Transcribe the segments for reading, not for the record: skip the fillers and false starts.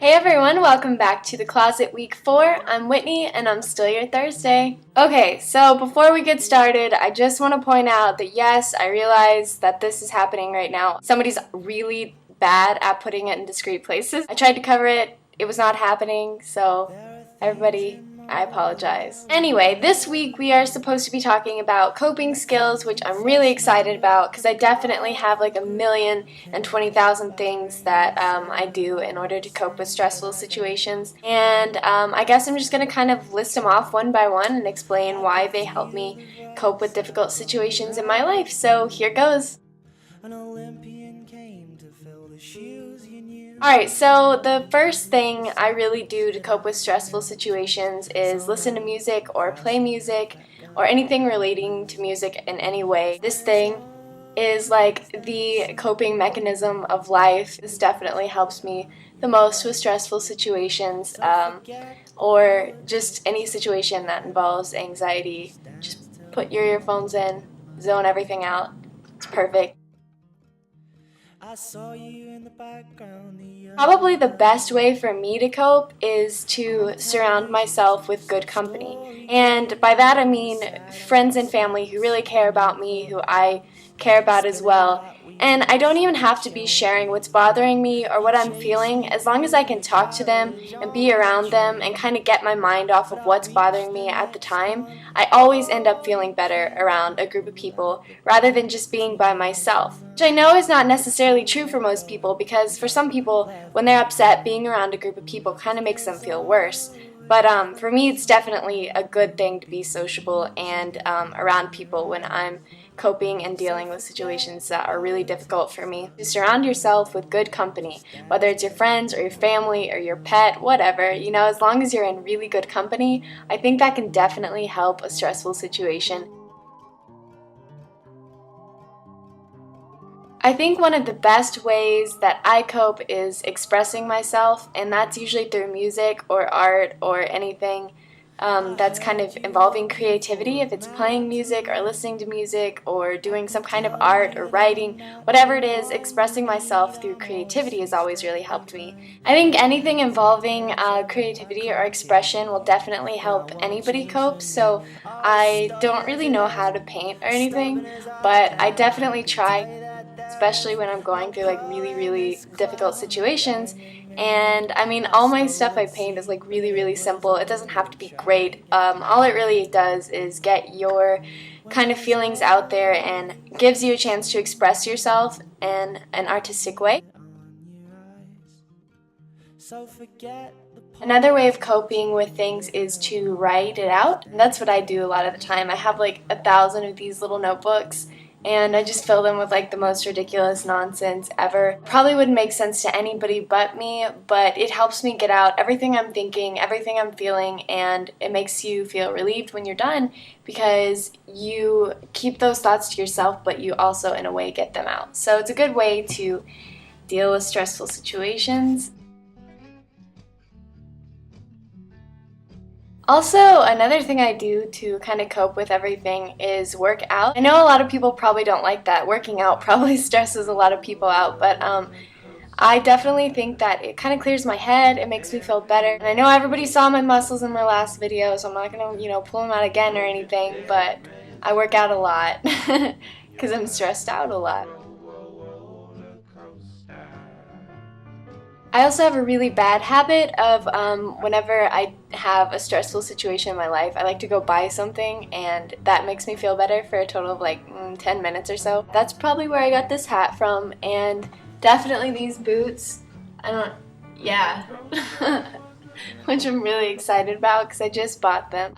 Hey everyone, welcome back to The Closet Week 4. I'm Whitney and I'm still your Thursday. Okay, so before we get started, I just want to point out that yes, I realize that this is happening right now. Somebody's really bad at putting it in discreet places. I tried to cover it, it was not happening, so everybody, I apologize. Anyway, this week we are supposed to be talking about coping skills, which I'm really excited about because I definitely have like 1,020,000 things that I do in order to cope with stressful situations. And I guess I'm just going to kind of list them off one by one and explain why they help me cope with difficult situations in my life. So here goes. Alright, so the first thing I really do to cope with stressful situations is listen to music or play music or anything relating to music in any way. This thing is like the coping mechanism of life. This definitely helps me the most with stressful situations or just any situation that involves anxiety. Just put your earphones in, zone everything out. It's perfect. Probably the best way for me to cope is to surround myself with good company. And by that I mean friends and family who really care about me, who I care about as well. And I don't even have to be sharing what's bothering me or what I'm feeling. As long as I can talk to them and be around them and kind of get my mind off of what's bothering me at the time, I always end up feeling better around a group of people rather than just being by myself. Which I know is not necessarily true for most people because for some people, when they're upset, being around a group of people kind of makes them feel worse. But for me, it's definitely a good thing to be sociable and around people when I'm coping and dealing with situations that are really difficult for me. To surround yourself with good company, whether it's your friends or your family or your pet, whatever, you know, as long as you're in really good company, I think that can definitely help a stressful situation. I think one of the best ways that I cope is expressing myself, and that's usually through music or art or anything that's kind of involving creativity. If it's playing music or listening to music or doing some kind of art or writing, whatever it is, expressing myself through creativity has always really helped me. I think anything involving creativity or expression will definitely help anybody cope, so I don't really know how to paint or anything, but I definitely try, especially when I'm going through like really difficult situations. And I mean, all my stuff I paint is like really simple. It doesn't have to be great. All it really does is get your kind of feelings out there and gives you a chance to express yourself in an artistic way. Another way of coping with things is to write it out. And that's what I do a lot of the time. I have like 1,000 of these little notebooks and I just fill them with like the most ridiculous nonsense ever. Probably wouldn't make sense to anybody but me, but it helps me get out everything I'm thinking, everything I'm feeling, and it makes you feel relieved when you're done because you keep those thoughts to yourself, but you also in a way get them out. So it's a good way to deal with stressful situations. Also, another thing I do to kind of cope with everything is work out. I know a lot of people probably don't like that. Working out probably stresses a lot of people out, but I definitely think that it kind of clears my head, it makes me feel better. And I know everybody saw my muscles in my last video, so I'm not going to, pull them out again or anything, but I work out a lot because I'm stressed out a lot. I also have a really bad habit of whenever I have a stressful situation in my life, I like to go buy something and that makes me feel better for a total of like 10 minutes or so. That's probably where I got this hat from, and definitely these boots. Which I'm really excited about because I just bought them.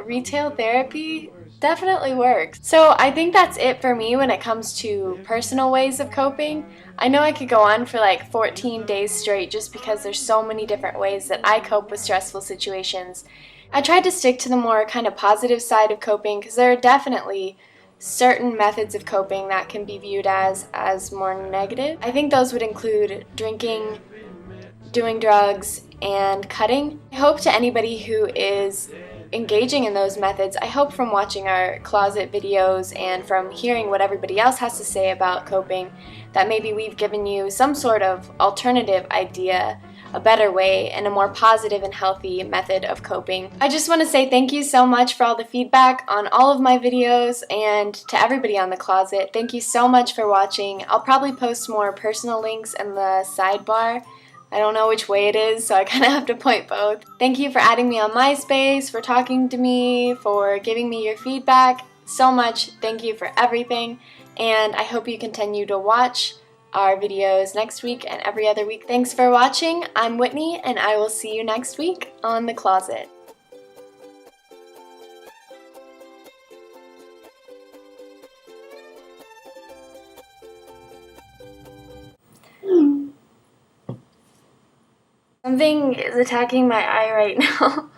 Retail therapy definitely works. So I think that's it for me when it comes to personal ways of coping. I know I could go on for like 14 days straight just because there's so many different ways that I cope with stressful situations. I tried to stick to the more kind of positive side of coping because there are definitely certain methods of coping that can be viewed as more negative. I think those would include drinking, doing drugs, and cutting. I hope to anybody who is engaging in those methods, I hope from watching our closet videos and from hearing what everybody else has to say about coping, that maybe we've given you some sort of alternative idea a better way and a more positive and healthy method of coping. I just want to say thank you so much for all the feedback on all of my videos, and to everybody on the closet, thank you so much for watching. I'll probably post more personal links in the sidebar. I don't know which way it is, so I kind of have to point both. Thank you for adding me on MySpace, for talking to me, for giving me your feedback. So much. Thank you for everything, and I hope you continue to watch our videos next week and every other week. Thanks for watching. I'm Whitney, and I will see you next week on The Closet. Something is attacking my eye right now.